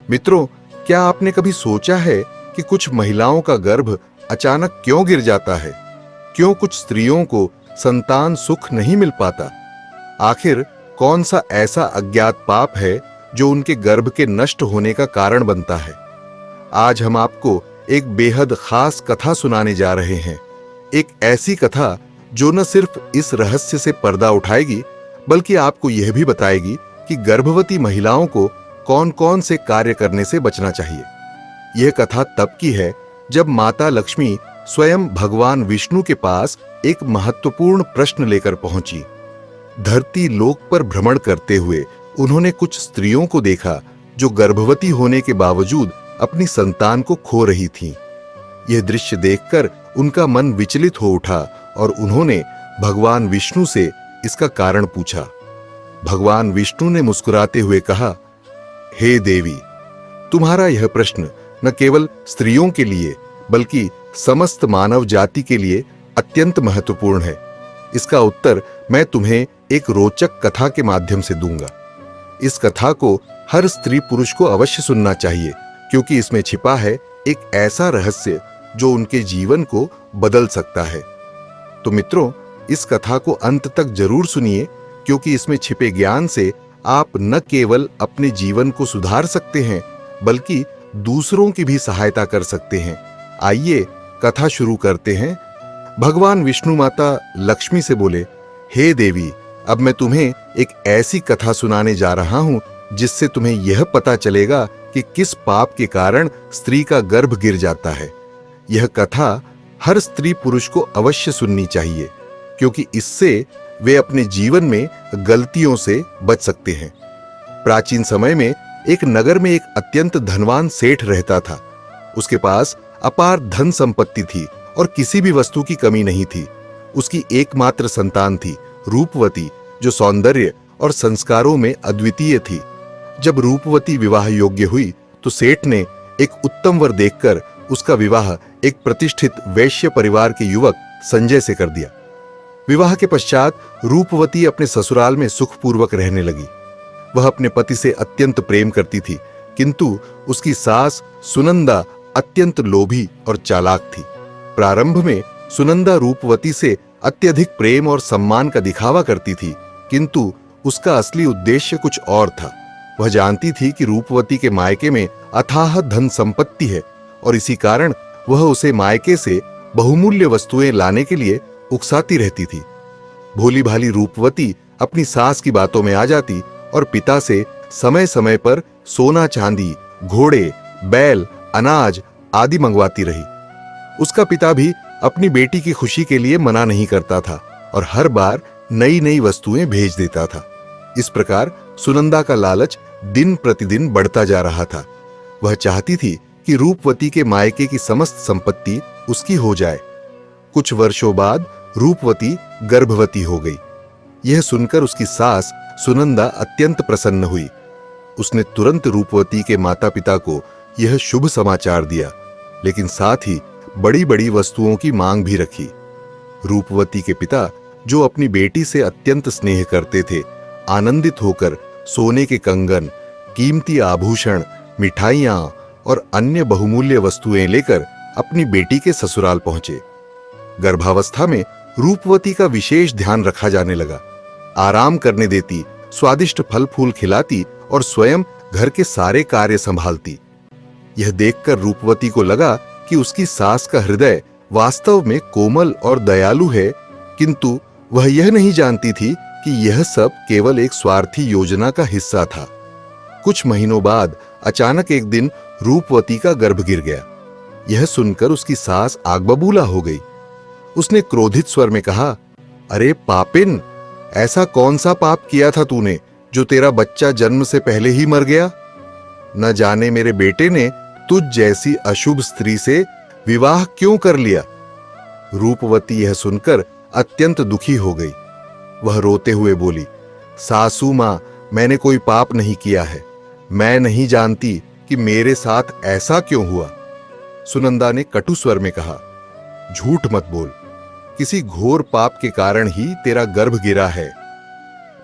मित्रों, क्या आपने कभी सोचा है कि कुछ महिलाओं का गर्भ अचानक क्यों गिर जाता है? क्यों कुछ स्त्रियों को संतान सुख नहीं मिल पाता? आखिर कौन सा ऐसा अज्ञात पाप है जो उनके गर्भ के नष्ट होने का कारण बनता है? आज हम आपको एक बेहद खास कथा सुनाने जा रहे हैं। एक ऐसी कथा जो न सिर्फ इस रहस्य से पर्दा उठाएगी, बल्कि आपको यह भी बताएगी कि गर्भवती महिलाओं को कौन-कौन से कार्य करने से बचना चाहिए। यह कथा तब की है जब माता लक्ष्मी स्वयं भगवान विष्णु के पास एक महत्वपूर्ण प्रश्न लेकर पहुंची। धरती लोक पर भ्रमण करते हुए उन्होंने कुछ स्त्रियों को देखा जो गर्भवती होने के बावजूद अपनी संतान को खो रही थीं। यह दृश्य देखकर उनका मन विचलित हो उठा और उन्होंने भगवान विष्णु से इसका कारण पूछा। भगवान विष्णु ने मुस्कुराते हुए कहा, हे देवी, तुम्हारा यह प्रश्न न केवल स्त्रियों के लिए बल्कि समस्त मानव जाति के लिए अत्यंत महत्वपूर्ण है। इसका उत्तर मैं तुम्हें एक रोचक कथा के माध्यम से दूंगा। इस कथा को हर स्त्री पुरुष को अवश्य सुनना चाहिए, क्योंकि इसमें छिपा है एक ऐसा रहस्य जो उनके जीवन को बदल सकता है। तो मित्रों, इस कथा को अंत तक जरूर सुनिए, क्योंकि इसमें छिपे ज्ञान से आप न केवल अपने जीवन को सुधार सकते हैं, बल्कि दूसरों की भी सहायता कर सकते हैं। आइए कथा शुरू करते हैं। भगवान विष्णु माता लक्ष्मी से बोले, हे देवी, अब मैं तुम्हें एक ऐसी कथा सुनाने जा रहा हूं जिससे तुम्हें यह पता चलेगा कि किस पाप के कारण स्त्री का गर्भ गिर जाता है। यह कथा हर स्त्री पुरुष को अवश्य सुननी चाहिए, क्योंकि इससे वे अपने जीवन में गलतियों से बच सकते हैं। प्राचीन समय में एक नगर में एक अत्यंत धनवान सेठ रहता था। उसके पास अपार धन संपत्ति थी और किसी भी वस्तु की कमी नहीं थी। उसकी एकमात्र संतान थी रूपवती, जो सौंदर्य और संस्कारों में अद्वितीय थी। जब रूपवती विवाह योग्य हुई तो सेठ ने एक उत्तम वर देखकर उसका विवाह एक प्रतिष्ठित वैश्य परिवार के युवक संजय से कर दिया। विवाह के पश्चात रूपवती अपने ससुराल में सुखपूर्वक रहने लगी। वह अपने पति से अत्यंत प्रेम करती थी, किंतु उसकी सास सुनंदा अत्यंत लोभी और चालाक थी। प्रारंभ में सुनंदा रूपवती से अत्यधिक प्रेम और सम्मान का दिखावा करती थी, किंतु उसका असली उद्देश्य कुछ और था। वह जानती थी कि रूपवती के मायके में अथाह धन संपत्ति है और इसी कारण वह उसे मायके से बहुमूल्य वस्तुएं लाने के लिए उकसाती रहती थी। भोली भाली रूपवती अपनी सास की बातों में आ जाती और पिता से समय समय पर सोना चांदी, घोड़े, बैल, अनाज आदि मंगवाती रही। उसका पिता भी अपनी बेटी की खुशी के लिए मना नहीं करता था और हर बार नई नई वस्तुएं भेज देता था। इस प्रकार सुनंदा का लालच दिन प्रतिदिन बढ़ता जा रहा था। वह चाहती थी कि रूपवती के मायके की समस्त संपत्ति उसकी हो जाए। कुछ वर्षों बाद रूपवती गर्भवती हो गई। यह सुनकर उसकी सास सुनंदा अत्यंत प्रसन्न हुई। उसने तुरंत रूपवती के माता पिता को यह शुभ समाचार दिया, लेकिन साथ ही बड़ी बड़ी वस्तुओं की मांग भी रखी। रूपवती के पिता, जो अपनी बेटी से अत्यंत स्नेह करते थे, आनंदित होकर सोने के कंगन, कीमती आभूषण, मिठाइयां और अन्य बहुमूल्य वस्तुएं लेकर अपनी बेटी के ससुराल पहुंचे। गर्भावस्था में रूपवती का विशेष ध्यान रखा जाने लगा। आराम करने देती, स्वादिष्ट फल फूल खिलाती और स्वयं घर के सारे कार्य संभालती। यह देखकर रूपवती को लगा कि उसकी सास का हृदय वास्तव में कोमल और दयालु है, किंतु वह यह नहीं जानती थी कि यह सब केवल एक स्वार्थी योजना का हिस्सा था। कुछ महीनों बाद अचानक एक दिन रूपवती का गर्भ गिर गया। यह सुनकर उसकी सास आग बबूला हो गई। उसने क्रोधित स्वर में कहा, अरे पापिन, ऐसा कौन सा पाप किया था तूने जो तेरा बच्चा जन्म से पहले ही मर गया? न जाने मेरे बेटे ने तुझ जैसी अशुभ स्त्री से विवाह क्यों कर लिया? रूपवती यह सुनकर अत्यंत दुखी हो गई। वह रोते हुए बोली, सासू मां, मैंने कोई पाप नहीं किया है। मैं नहीं जानती कि मेरे साथ ऐसा क्यों हुआ। सुनंदा ने कटु स्वर में कहा, झूठ मत बोल, किसी घोर पाप के कारण ही तेरा गर्भ गिरा है।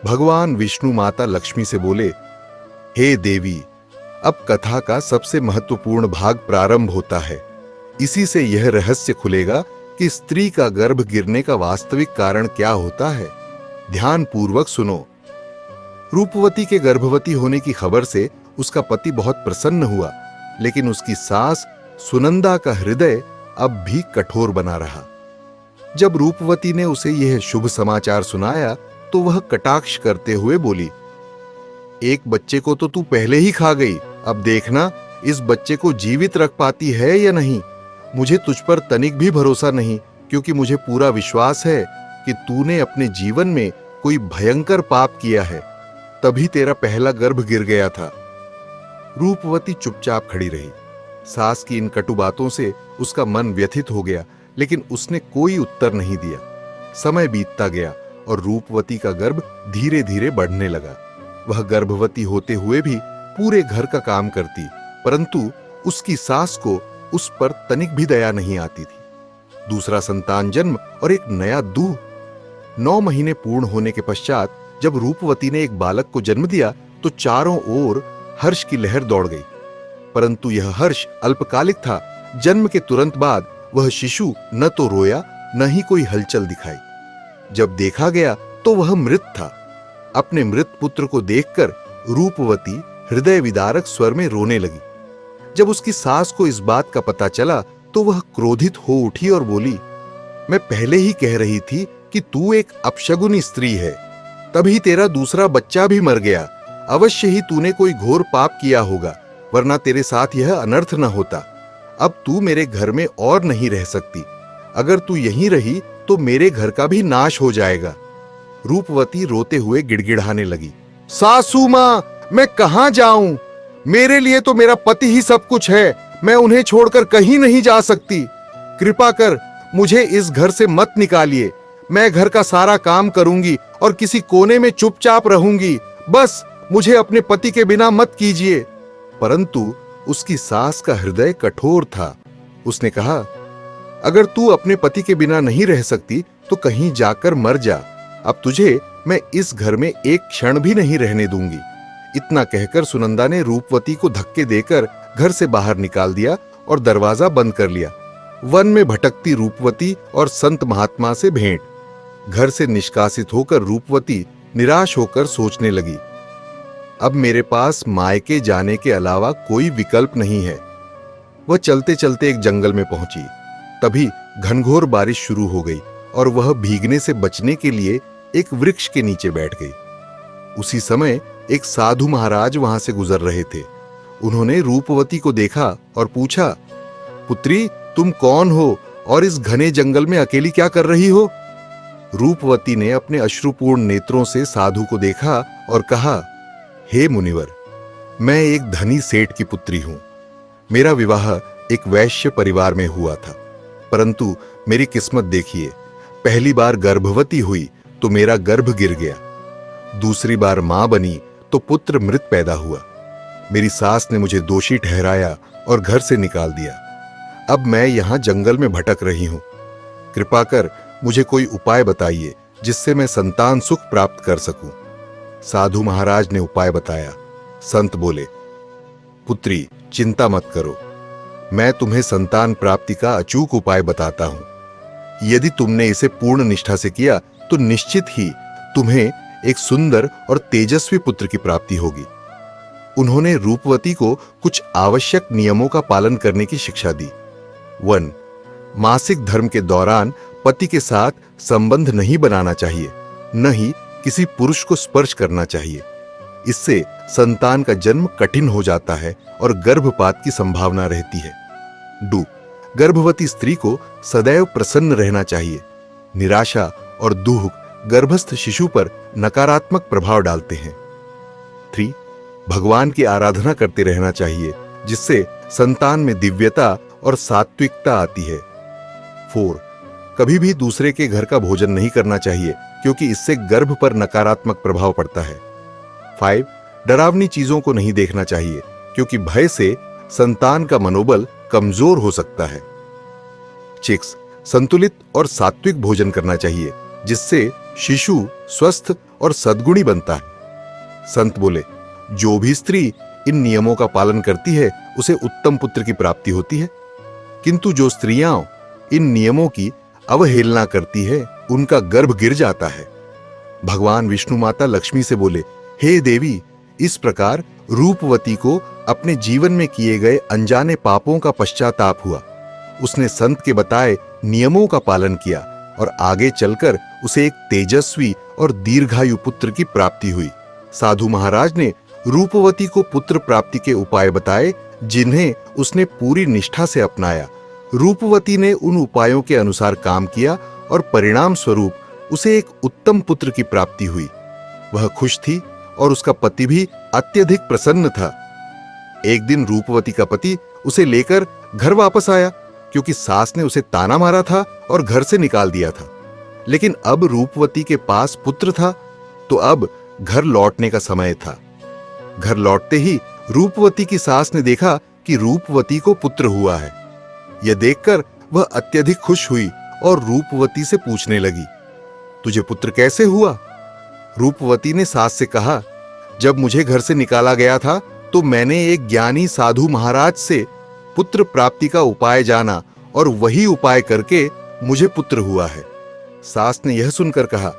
भगवान विष्णु माता लक्ष्मी से बोले, हे देवी, अब कथा का सबसे महत्वपूर्ण भाग प्रारंभ होता है। इसी से यह रहस्य खुलेगा कि स्त्री का गर्भ गिरने का वास्तविक कारण क्या होता है। ध्यान पूर्वक सुनो। रूपवती के गर्भवती होने की खबर से उसका पति बहुत प्रसन्न हुआ, लेकिन उसकी सास सुनंदा का हृदय अब भी कठोर बना रहा। जब रूपवती ने उसे यह शुभ समाचार सुनाया तो वह कटाक्ष करते हुए बोली, एक बच्चे को तो तू पहले ही खा गई, अब देखना इस बच्चे को जीवित रख पाती है या नहीं। मुझे तुझ पर तनिक भी भरोसा नहीं, क्योंकि मुझे पूरा विश्वास है कि तूने अपने जीवन में कोई भयंकर पाप किया है, तभी तेरा पहला गर्भ गिर गया था। रूपवती चुपचाप खड़ी रही। सास की इन कटु बातों से उसका मन व्यथित हो गया, लेकिन उसने कोई उत्तर नहीं दिया। समय बीतता गया और रूपवती का गर्भ धीरे धीरे बढ़ने लगा। वह गर्भवती होते हुए भी पूरे घर का काम करती, परंतु उसकी सास को उस पर तनिक भी दया नहीं आती थी। दूसरा संतान जन्म और एक नया दूह। 9 महीने पूर्ण होने के पश्चात जब रूपवती ने एक बालक को जन्म दिया तो चारों ओर हर्ष की लहर दौड़ गई। परंतु यह हर्ष अल्पकालिक था। जन्म के तुरंत बाद वह शिशु न तो रोया न ही कोई हलचल दिखाई। जब देखा गया तो वह मृत था। अपने मृत पुत्र को देखकर रूपवती हृदय विदारक स्वर में रोने लगी। जब उसकी सास को इस बात का पता चला तो वह क्रोधित हो उठी और बोली, मैं पहले ही कह रही थी कि तू एक अपशगुनी स्त्री है, तभी तेरा दूसरा बच्चा भी मर गया। अवश्य ही तूने कोई घोर पाप किया होगा, वरना तेरे साथ यह अनर्थ न होता। अब तू मेरे घर में और नहीं रह सकती। अगर तू यहीं रही तो मेरे घर का भी नाश हो जाएगा। रूपवती रोते हुए गिड़गिड़ाने लगी, सासू मां, मैं कहां जाऊं? मेरे लिए तो मेरा पति ही सब कुछ है। मैं उन्हें छोड़कर कहीं नहीं जा सकती। कृपा कर मुझे इस घर से मत निकालिए। मैं घर का सारा काम करूंगी और किसी कोने में चुपचाप रहूंगी। बस मुझे अपने पति के बिना मत कीजिए। परंतु उसकी सास का हृदय कठोर था। उसने कहा, अगर तू अपने पति के बिना नहीं रह सकती तो कहीं जाकर मर जा। अब तुझे मैं इस घर में एक क्षण भी नहीं रहने दूंगी। इतना कहकर सुनंदा ने रूपवती को धक्के देकर घर से बाहर निकाल दिया और दरवाजा बंद कर लिया। वन में भटकती रूपवती और संत महात्मा से भेंट। घर से निष्कासित होकर रूपवती निराश होकर सोचने लगी, अब मेरे पास मायके जाने के अलावा कोई विकल्प नहीं है। वह चलते चलते एक जंगल में पहुंची। तभी घनघोर बारिश शुरू हो गई और वह भीगने से बचने के लिए एक वृक्ष के नीचे बैठ गई। उसी समय एक साधु महाराज वहां से गुजर रहे थे। उन्होंने रूपवती को देखा और पूछा, पुत्री, तुम कौन हो और इस घने जंगल में अकेली क्या कर रही हो? रूपवती ने अपने अश्रुपूर्ण नेत्रों से साधु को देखा और कहा, हे मुनिवर, मैं एक धनी सेठ की पुत्री हूं। मेरा विवाह एक वैश्य परिवार में हुआ था, परंतु मेरी किस्मत देखिए, पहली बार गर्भवती हुई तो मेरा गर्भ गिर गया। दूसरी बार मां बनी तो पुत्र मृत पैदा हुआ। मेरी सास ने मुझे दोषी ठहराया और घर से निकाल दिया। अब मैं यहां जंगल में भटक रही हूं। कृपा कर मुझे कोई उपाय बताइए जिससे मैं संतान सुख प्राप्त कर सकूं। साधु महाराज ने उपाय बताया। संत बोले, पुत्री, चिंता मत करो, मैं तुम्हें संतान प्राप्ति का अचूक उपाय बताता हूं। यदि तुमने इसे पूर्ण निष्ठा से किया तो निश्चित ही तुम्हें एक सुंदर और तेजस्वी पुत्र की प्राप्ति होगी। उन्होंने रूपवती को कुछ आवश्यक नियमों का पालन करने की शिक्षा दी। 1. मासिक धर्म के दौरान पति के साथ संबंध नहीं बनाना चाहिए, न ही किसी पुरुष को स्पर्श करना चाहिए। इससे संतान का जन्म कठिन हो जाता है और गर्भपात की संभावना रहती है। 2. गर्भवती स्त्री को सदैव प्रसन्न रहना चाहिए। निराशा और दुख गर्भस्थ शिशु पर नकारात्मक प्रभाव डालते हैं। 3. भगवान की आराधना करते रहना चाहिए, जिससे संतान में दिव्यता और सात्विकता आती है। 4. कभी भी दूसरे के घर का भोजन नहीं करना चाहिए, क्योंकि इससे गर्भ पर नकारात्मक प्रभाव पड़ता है। 5. डरावनी चीजों को नहीं देखना चाहिए, क्योंकि भय से संतान का मनोबल कमजोर हो सकता है। 6. संतुलित और सात्विक भोजन करना चाहिए, जिससे शिशु स्वस्थ और सद्गुणी बनता है। संत बोले, जो भी स्त्री इन नियमों का पालन करती है उसे उत्तम पुत्र की प्राप्ति होती है, किंतु जो स्त्रियां इन नियमों की अवहेलना करती है उनका गर्भ गिर जाता है। भगवान विष्णु माता लक्ष्मी से बोले, हे देवी, इस प्रकार रूपवती को अपने जीवन में किए गए अनजाने पापों का पश्चाताप हुआ। उसने संत के बताए नियमों का पालन किया और आगे चलकर उसे एक तेजस्वी और दीर्घायु पुत्र की प्राप्ति हुई। साधु महाराज ने रूपवती को पुत्र प्राप्ति के उपाय बताए जिन्हें उसने पूरी निष्ठा से अपनाया। रूपवती ने उन उपायों के अनुसार काम किया और परिणाम स्वरूप उसे एक उत्तम पुत्र की प्राप्ति हुई। वह खुश थी और उसका पति भी अत्यधिक प्रसन्न था। एक दिन रूपवती का पति उसे लेकर घर वापस आया, क्योंकि सास ने उसे ताना मारा था और घर से निकाल दिया था। लेकिन अब रूपवती के पास पुत्र था, तो अब घर लौटने का समय था। घर लौटते ही रूपवती की सास ने देखा कि रूपवती को पुत्र हुआ है। यह देखकर वह अत्यधिक खुश हुई और रूपवती से पूछने लगी, तुझे पुत्र कैसे हुआ? रूपवती ने सास से कहा, जब मुझे घर से निकाला गया था तो मैंने एक ज्ञानी साधु महाराज से पुत्र प्राप्ति का उपाय जाना और वही उपाय करके मुझे पुत्र हुआ है। सास ने यह सुनकर कहा,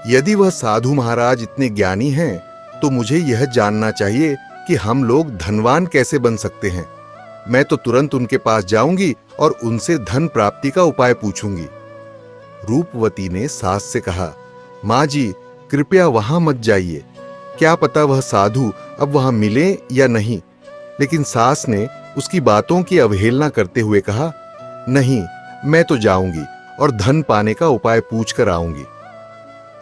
यदि वह साधु महाराज इतने ज्ञानी हैं तो मुझे यह जानना चाहिए कि हम लोग धनवान कैसे बन सकते हैं। मैं तो तुरंत उनके पास जाऊंगी और उनसे धन प्राप्ति का उपाय पूछूंगी। रूपवती ने सास से कहा, माँ जी, कृपया वहां मत जाइए, क्या पता वह साधु अब वहां मिले या नहीं। लेकिन सास ने उसकी बातों की अवहेलना करते हुए कहा, नहीं, मैं तो जाऊंगी और धन पाने का उपाय पूछ कर आऊंगी।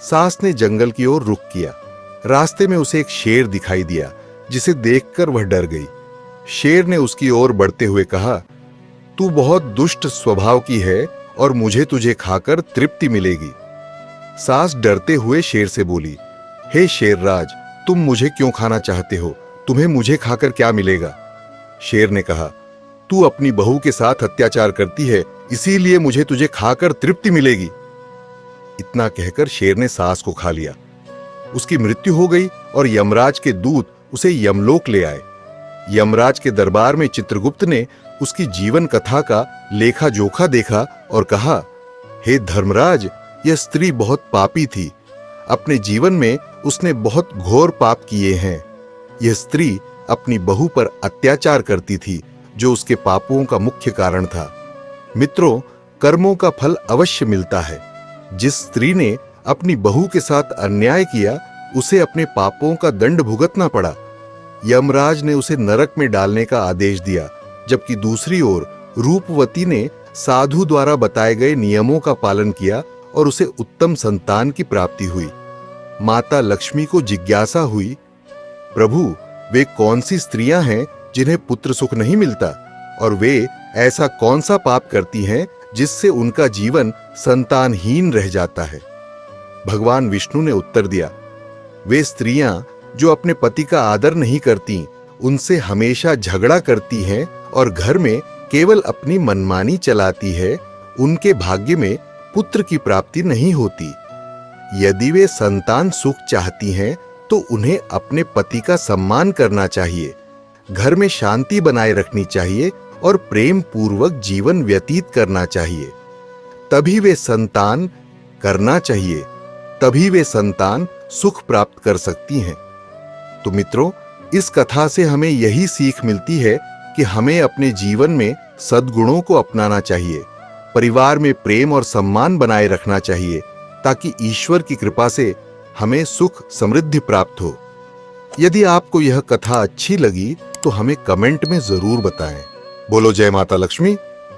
सास ने जंगल की ओर रुख किया। रास्ते में उसे एक शेर दिखाई दिया, जिसे देखकर वह डर गई। शेर ने उसकी ओर बढ़ते हुए कहा, तू बहुत दुष्ट स्वभाव की है और मुझे तुझे खाकर तृप्ति मिलेगी। सास डरते हुए शेर से बोली, हे शेरराज, तुम मुझे क्यों खाना चाहते हो? तुम्हें मुझे खाकर क्या मिलेगा? शेर ने कहा, तू अपनी बहू के साथ अत्याचार करती है, इसीलिए मुझे तुझे खाकर तृप्ति मिलेगी। इतना कहकर शेर ने सास को खा लिया। उसकी मृत्यु हो गई और यमराज के दूत उसे यमलोक ले आए। यमराज के दरबार में चित्रगुप्त ने उसकी जीवन कथा का लेखा जोखा देखा और कहा, हे धर्मराज, यह स्त्री बहुत पापी थी। अपने जीवन में उसने बहुत घोर पाप किए हैं। यह स्त्री अपनी बहू पर अत्याचार करती थी, जो उसके पापों का मुख्य कारण था। मित्रों, कर्मों का फल अवश्य मिलता है। जिस स्त्री ने अपनी बहू के साथ अन्याय किया, उसे अपने पापों का दंड भुगतना पड़ा। यमराज ने उसे नरक में डालने का आदेश दिया, जबकि दूसरी ओर रूपवती ने साधु द्वारा बताए गए नियमों का पालन किया और उसे उत्तम संतान की प्राप्ति हुई। माता लक्ष्मी को जिज्ञासा हुई, प्रभु, वे कौन सी स्त्रियां हैं जिन्हें पुत्र सुख नहीं मिलता, और वे ऐसा कौन सा पाप करती हैं जिससे उनका जीवन संतानहीन रह जाता है? भगवान विष्णु ने उत्तर दिया, वे स्त्रियां जो अपने पति का आदर नहीं करती, उनसे हमेशा झगड़ा करती हैं और घर में केवल अपनी मनमानी चलाती है, उनके भाग्य में पुत्र की प्राप्ति नहीं होती। यदि वे संतान सुख चाहती हैं तो उन्हें अपने पति का सम्मान करना चाहिए, घर में शांति बनाए रखनी चाहिए और प्रेम पूर्वक जीवन व्यतीत करना चाहिए। तभी वे संतान सुख प्राप्त कर सकती हैं। तो मित्रों, इस कथा से हमें यही सीख मिलती है कि हमें अपने जीवन में सद्गुणों को अपनाना चाहिए, परिवार में प्रेम और सम्मान बनाए रखना चाहिए, ताकि ईश्वर की कृपा से हमें सुख समृद्धि प्राप्त हो। यदि आपको यह कथा अच्छी लगी तो हमें कमेंट में जरूर बताएं। बोलो जय माता लक्ष्मी।